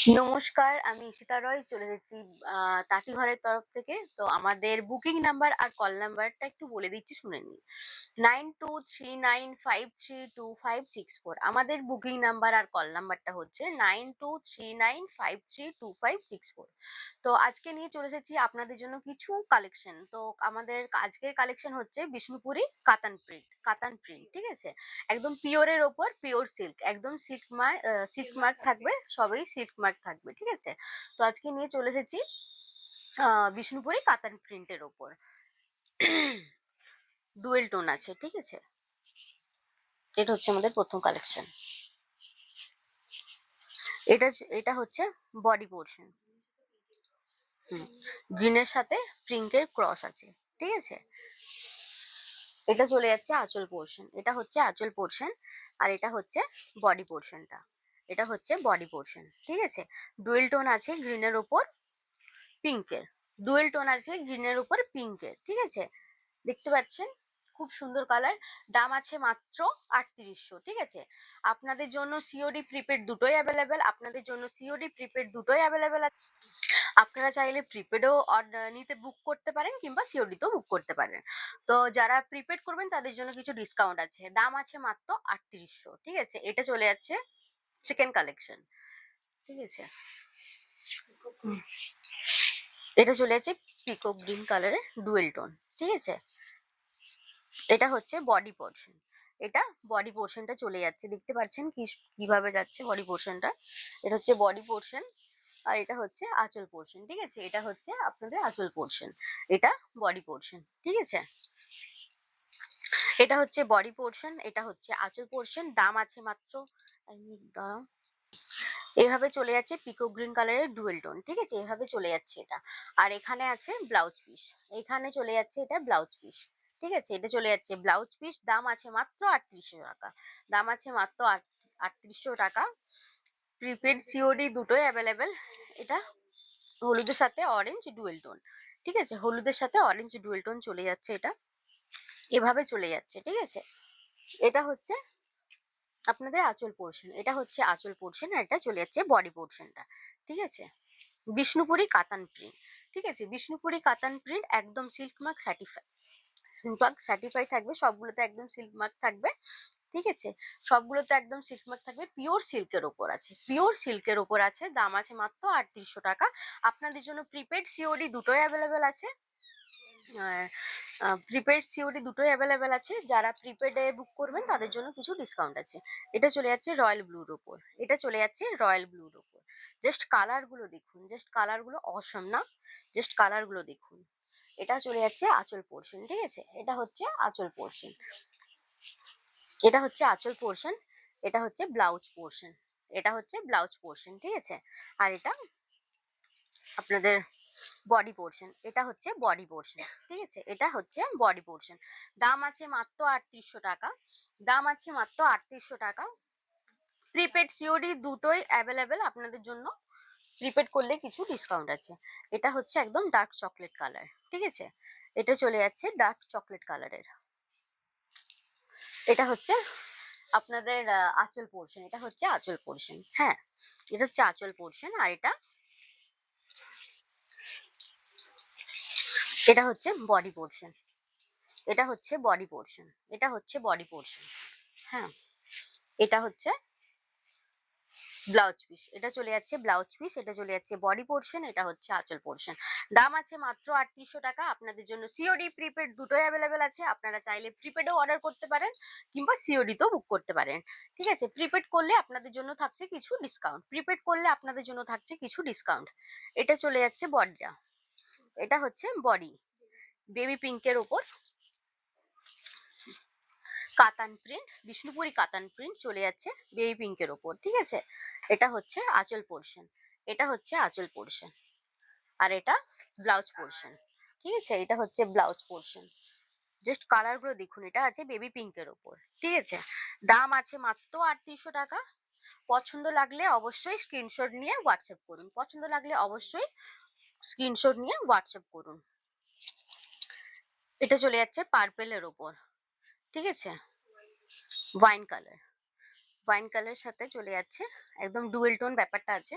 নমস্কার, আমি ঈশিতা রয় চলে যাচ্ছি তাঁতি ঘরের তরফ থেকে। তো আমাদের বুকিং নাম্বার আর কল নাম্বারটা একটু বলে দিচ্ছি, শুনে নিন। 9239532564। আমাদের বুকিং নাম্বার আর কল নাম্বারটা হচ্ছে 9239532564। তো আজকে নিয়ে চলে এসেছি আপনাদের জন্য কিছু কালেকশন। তো আমাদের আজকের কালেকশন হচ্ছে বিষ্ণুপুরি কাতান প্রিন্ট, ঠিক আছে? একদম পিওরের ওপর পিওর সিল্ক, একদম সিল্ক মার্ক থাকবে, সবই সিল্ক মার্ক থাকবে, ঠিক আছে? তো আজকে নিয়ে চলে এসেছি বিষ্ণুপুরি কাতান প্রিন্টের ওপর। ডুয়েল টোন আছে, ঠিক আছে? এটা হচ্ছে আমাদের প্রথম কালেকশন। এটা এটা হচ্ছে বডি পোর্শন। গ্রিনের সাথে পিঙ্কের ক্রস আছে, ঠিক আছে? এটা চলে যাচ্ছে আঁচল পোর্শন। এটা হচ্ছে আঁচল পোর্শন, আর এটা হচ্ছে বডি পোর্শনটা। এটা হচ্ছে বডি পোর্শন, ঠিক আছে? ডুয়েল টোন আছে গ্রিনের ওপর পিঙ্কের। ডুয়েল টোন আছে গ্রিনের উপর পিঙ্কের, ঠিক আছে? দেখতে পাচ্ছেন খুব সুন্দর কালার। দাম আছে মাত্র 3800, ঠিক আছে? আপনাদের জন্য সিওডি প্রিপেড দুটোই অ্যাভেলেবেল। আপনাদের জন্য সিওডি প্রিপেড দুটোই অ্যাভেলেবেল আছে। আপনারা চাইলে প্রিপেডও নিতে বুক করতে পারেন, কিংবা সিওডিতেও বুক করতে পারেন। তো যারা প্রিপেড করবেন তাদের জন্য কিছু ডিসকাউন্ট আছে। দাম আছে মাত্র 3800, ঠিক আছে? এটা চলে যাচ্ছে সেকেন্ড কালেকশন, ঠিক আছে? এটা চলে যাচ্ছে পিকক গ্রিন কালারের ডুয়েল টোন, ঠিক আছে? এটা হচ্ছে বডি পোর্শন। এটা বডি পোর্শনটা চলে যাচ্ছে, দেখতে পাচ্ছেন কিভাবে যাচ্ছে বডি পোর্শনটা। এটা হচ্ছে বডি পোর্শন, আর এটা হচ্ছে আঁচল পোর্শন, ঠিক আছে? এটা হচ্ছে আপনাদের আঁচল পোর্শন, এটা বডি পোর্শন, ঠিক আছে? এটা হচ্ছে বডি পোর্শন, এটা হচ্ছে আঁচল পোর্শন। দাম আছে মাত্র, দাঁড়াও, এইভাবে চলে যাচ্ছে পিকক গ্রিন কালারের ডুয়েল টোন, ঠিক আছে? এইভাবে চলে যাচ্ছে এটা। আর এখানে আছে ব্লাউজ পিস, এখানে চলে যাচ্ছে এটা ব্লাউজ পিস, ঠিক আছে? এটা চলে যাচ্ছে ব্লাউজ পিস। দাম আছে মাত্র 3800 টাকা। দাম আছে মাত্র 3800 টাকা। প্রিপেড সিওডি দুটোই অ্যাভেলেবেল। এটা হলুদের সাথে অরেঞ্জ ডুয়েল টোন, ঠিক আছে? হলুদের সাথে অরেঞ্জ ডুয়েল টোন চলে যাচ্ছে, এটা এভাবে চলে যাচ্ছে, ঠিক আছে? এটা হচ্ছে আপনাদের আঁচল পোর্শন। এটা হচ্ছে আঁচল পোর্শন, আর এটা চলে যাচ্ছে বডি পোর্শনটা, ঠিক আছে? বিষ্ণুপুরি কাতান প্রিন্ট, ঠিক আছে? বিষ্ণুপুরি কাতান প্রিন্ট একদম সিল্ক মার্ক সার্টিফাই থাকবে। সবগুলোতে একদম সিল্ক মার্ক থাকবে, ঠিক আছে? সবগুলোতে একদম সিল্ক মার্ক থাকবে। পিওর সিল্কের ওপর আছে, পিওর সিল্কের ওপর আছে। দাম আছে মাত্র 3800 টাকা। আপনাদের জন্য প্রিপেড সিওডি দুটোই অ্যাভেলেবেল আছে। প্রিপেড সিওডি দুটোই অ্যাভেলেবেল আছে। যারা প্রিপেডে বুক করবেন তাদের জন্য কিছু ডিসকাউন্ট আছে। এটা চলে যাচ্ছে রয়্যাল ব্লুর ওপর, এটা চলে যাচ্ছে রয়্যাল ব্লুর ওপর। জাস্ট কালার গুলো দেখুন, জাস্ট কালার গুলো অসম না? জাস্ট কালার গুলো দেখুন। এটা চলে যাচ্ছে আঁচল পোর্শন, ঠিক আছে? এটা হচ্ছে আঁচল পোর্শন, এটা হচ্ছে আঁচল পোর্শন। এটা হচ্ছে ব্লাউজ পোর্শন, এটা হচ্ছে ব্লাউজ পোর্শন, ঠিক আছে? আর এটা আপনাদের বডি পোর্শন। এটা হচ্ছে বডি পোর্শন, ঠিক আছে? এটা হচ্ছে বডি পোর্শন। দাম আছে মাত্র 3800 টাকা। দাম আছে মাত্র 3800 টাকা। প্রিপেড সিওডি দুটোই অ্যাভেলেবেল আপনাদের জন্য। প্রিপেড করলে কিছু ডিসকাউন্ট আছে। এটা হচ্ছে একদম ডার্ক চকলেট কালার, ঠিক আছে? এটা চলে যাচ্ছে ডার্ক চকলেট কালারের। এটা হচ্ছে আপনাদের আঁচল পোর্শন। এটা হচ্ছে আঁচল পোর্শন, হ্যাঁ, এটা হচ্ছে আঁচল পোর্শন। আর এটা হচ্ছে বডি পোর্শন। এটা হচ্ছে বডি পোর্শন, এটা হচ্ছে বডি পোর্শন, হ্যাঁ। এটা হচ্ছে ব্লাউজ পিস, এটা চলে যাচ্ছে ব্লাউজ পিস। এটা চলে যাচ্ছে বডি পোর্শন, এটা হচ্ছে আঁচল পোর্শন। দাম আছে মাত্র 3800 টাকা। আপনাদের জন্য সিওডি প্রিপেড দুটোই অ্যাভেলেবেল আছে। আপনারা চাইলে প্রিপেডও অর্ডার করতে পারেন, কিংবা সিওডিতেও বুক করতে পারেন, ঠিক আছে? প্রিপেড করলে আপনাদের জন্য থাকছে কিছু ডিসকাউন্ট, প্রিপেড করলে আপনাদের জন্য থাকছে কিছু ডিসকাউন্ট। এটা চলে যাচ্ছে বডিটা, এটা হচ্ছে বডি বেবি পিঙ্কের ওপর কাতান প্রিন্ট, বিষ্ণুপুরি কাতান প্রিন্ট চলে যাচ্ছে বেবি পিঙ্কের ওপর, ঠিক আছে? এটা হচ্ছে আঁচল পোর্শন, এটা হচ্ছে আঁচল পোর্শন। আর এটা ব্লাউজ পোর্শন, ঠিক আছে? এটা হচ্ছে ব্লাউজ পোর্শন। জাস্ট কালার গুলো দেখুন, এটা আছে বেবি পিঙ্কের ওপর, ঠিক আছে? দাম আছে মাত্র 3800 টাকা। পছন্দ লাগলে অবশ্যই স্ক্রিনশট নিয়ে হোয়াটসঅ্যাপ করুন, পছন্দ লাগলে অবশ্যই স্ক্রিনশট নিয়ে হোয়াটসঅ্যাপ করুন। এটা চলে যাচ্ছে পার্পেলের ওপর, ঠিক আছে? ওয়াইন কালার, ওয়াইন কালারের সাথে চলে যাচ্ছে, একদম ডুয়েল টোন ব্যাপারটা আছে।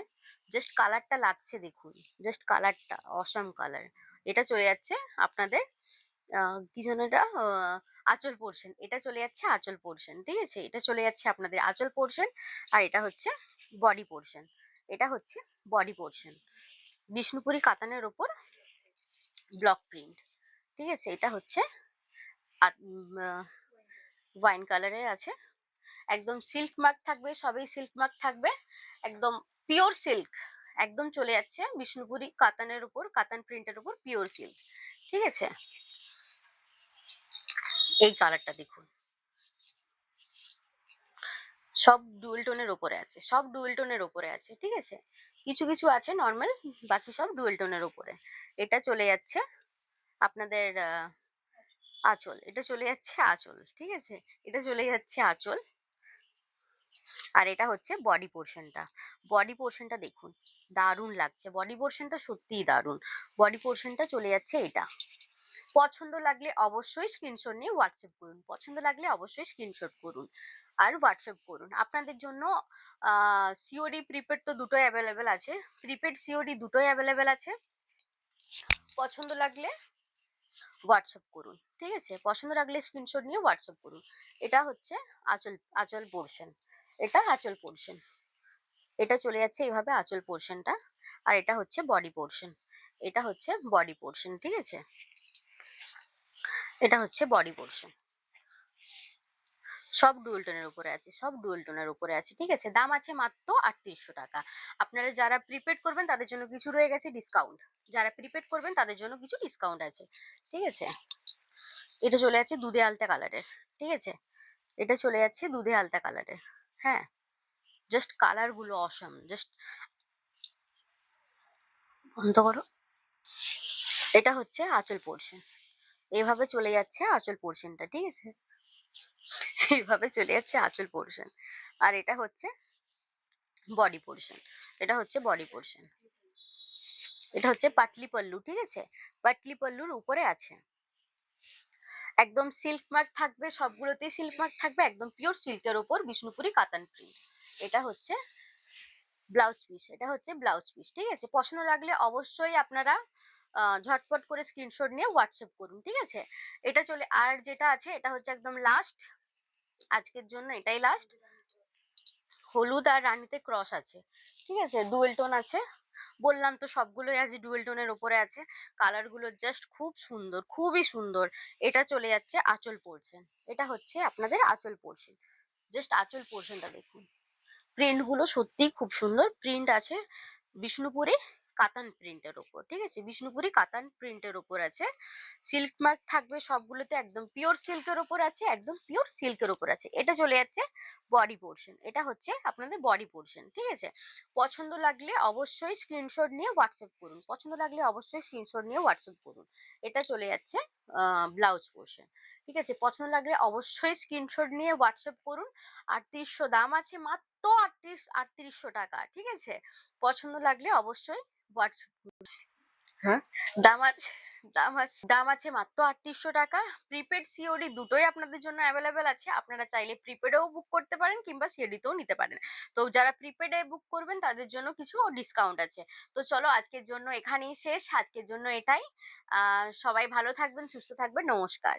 জাস্ট কালারটা লাগছে দেখুন, জাস্ট কালারটা অসাম কালার। এটা চলে যাচ্ছে আপনাদের কি যেন এটা আঁচল পোর্শন। এটা চলে যাচ্ছে আঁচল পোর্শন, ঠিক আছে? এটা চলে যাচ্ছে আপনাদের আঁচল পোর্শন। আর এটা হচ্ছে বডি পোর্শন। এটা হচ্ছে বডি পোর্শন, বিষ্ণুপুরি কাতানের ওপর ব্লক প্রিন্ট, ঠিক আছে? এটা হচ্ছে ওয়াইন কালারের আছে, একদম সিল্ক মার্ক থাকবে, সবই সিল্ক মার্ক থাকবে, একদম পিওর সিল্ক। একদম চলে যাচ্ছে বিষ্ণুপুরি কাতানের উপর, কাতান প্রিন্টের উপর পিওর সিল্ক, ঠিক আছে? এই কালারটা দেখুন, সব ডুয়েল টোনের ওপরে আছে, সব ডুয়েল টোনের ওপরে আছে, ঠিক আছে? কিছু কিছু আছে নর্মাল, বাকি সব ডুয়েল টোনের ওপরে। এটা চলে যাচ্ছে আপনাদের আঁচল। এটা চলে যাচ্ছে আঁচল, ঠিক আছে? এটা চলে যাচ্ছে আঁচল। আর এটা হচ্ছে বডি পোর্শনটা। বডি পোর্শনটা দেখুন, দারুণ লাগছে বডি পোর্শনটা, সত্যিই দারুণ। বডি পোর্শনটা চলে যাচ্ছে এটা। পছন্দ লাগলে অবশ্যই স্ক্রিনশট নিয়ে হোয়াটসঅ্যাপ করুন, পছন্দ লাগলে অবশ্যই স্ক্রিনশট করুন আর হোয়াটসঅ্যাপ করুন। আপনাদের জন্য সিওডি প্রিপেড তো দুটোই অ্যাভেলেবেল আছে, প্রিপেড সিওডি দুটোই অ্যাভেলেবেল আছে। পছন্দ লাগলে হোয়াটসঅ্যাপ করুন, ঠিক আছে? পছন্দ লাগলে স্ক্রিনশট নিয়ে হোয়াটসঅ্যাপ করুন। এটা হচ্ছে আঁচল, আঁচল পোর্শন। এটা আঁচল পোর্শন। এটা চলে যাচ্ছে এইভাবে আঁচল পোর্শনটা। আর এটা হচ্ছে বডি পোর্শন। এটা হচ্ছে বডি পোর্শন, ঠিক আছে? এটা হচ্ছে বডি পোর্শন। সব ডুয়েল টোনের উপরে আছে, সব ডুয়েল টোনের উপরে আছে, ঠিক আছে? দাম আছে মাত্র ৩৮০০ টাকা। আপনারা যারা প্রিপেড করবেন তাদের জন্য কিছু রয়ে গেছে ডিসকাউন্ট, যারা প্রিপেড করবেন তাদের জন্য কিছু ডিসকাউন্ট আছে, ঠিক আছে? এটা চলে যাচ্ছে দুধে আলতা কালারের, ঠিক আছে? এটা চলে যাচ্ছে দুধে আলতা কালারের। হ্যাঁ, জাস্ট কালার গুলো অসাম, জাস্ট বন্ধ করো। এটা হচ্ছে আঁচল পোর্শন। এইভাবে চলে যাচ্ছে আঁচল পোর্শনটা, ঠিক আছে? এইভাবে চলে যাচ্ছে আঁচল পোর্শন। আর এটা হচ্ছে বডি পোর্শন। এটা হচ্ছে বডি পোর্শন। এটা হচ্ছে পাটলি পল্লু, ঠিক আছে? পাটলি পল্লুর উপরে আছে, একদম সিল্ক মার্ক থাকবে, সবগুলোতেই সিল্ক মার্ক থাকবে, একদম পিওর সিল্কের উপর বিষ্ণুপুরি কাতান প্রিন্ট। এটা হচ্ছে ব্লাউজ পিস, এটা হচ্ছে ব্লাউজ পিস, ঠিক আছে? পছন্দ লাগলে অবশ্যই আপনারা ঝটপট করে স্ক্রিনশট নিয়ে হোয়াটসঅ্যাপ করুন, ঠিক আছে? এটা চলে, আর যেটা আছে এটা হচ্ছে একদম লাস্ট, আজকের জন্য এটাই লাস্ট। হলুদ আর রানীতে ক্রস আছে, ঠিক আছে? ডুয়েল টোন আছে, বললাম তো সবগুলোই আজ ডুয়েল টোনের উপরে আছে। কালার গুলো জাস্ট খুব সুন্দর, খুবই সুন্দর। এটা চলে যাচ্ছে আঁচল পোর্শন। এটা হচ্ছে আপনাদের আঁচল পোর্শন। জাস্ট আঁচল পোর্শনটা দেখুন, প্রিন্ট গুলো সত্যি খুব সুন্দর প্রিন্ট আছে, বিষ্ণুপুরি কাতান প্রিন্টের ওপর, ঠিক আছে? বিষ্ণুপুরি কাতান প্রিন্টের ওপর আছে, সিল্ক মার্ক থাকবে সবগুলোতে, একদম পিওর সিল্কের ওপর আছে, একদম পিওর সিল্কের ওপর আছে। এটা চলে যাচ্ছে বডি পোর্শন। এটা হচ্ছে আপনাদের বডি পোর্শন, ঠিক আছে? পছন্দ লাগলে অবশ্যই স্ক্রিনশট নিয়ে হোয়াটসঅ্যাপ করুন, পছন্দ লাগলে অবশ্যই স্ক্রিনশট নিয়ে হোয়াটসঅ্যাপ করুন। এটা চলে যাচ্ছে ব্লাউজ পোর্শন, ঠিক আছে? পছন্দ লাগলে অবশ্যই স্ক্রিনশট নিয়ে হোয়াটসঅ্যাপ করুন। ৩৮০০ দাম আছে মাত্র ৩৮০০ টাকা, ঠিক আছে? পছন্দ লাগলে অবশ্যই হোয়াটসঅ্যাপ। হ্যাঁ, দাম আছে, দাম আছে মাত্র ৩৮০০ টাকা। প্রিপেড সিওডি দুটোই আপনাদের জন্য অ্যাভেলেবেল আছে। আপনারা চাইলে প্রিপেডেও বুক করতে পারেন কিংবা সিওডিতেও নিতে পারেন। তো যারা প্রিপেডে বুক করবেন তাদের জন্য কিছু ডিসকাউন্ট আছে। তো চলো আজকের জন্য এখানেই শেষ, আজকের জন্য এটাই। সবাই ভালো থাকবেন, সুস্থ থাকবেন, নমস্কার।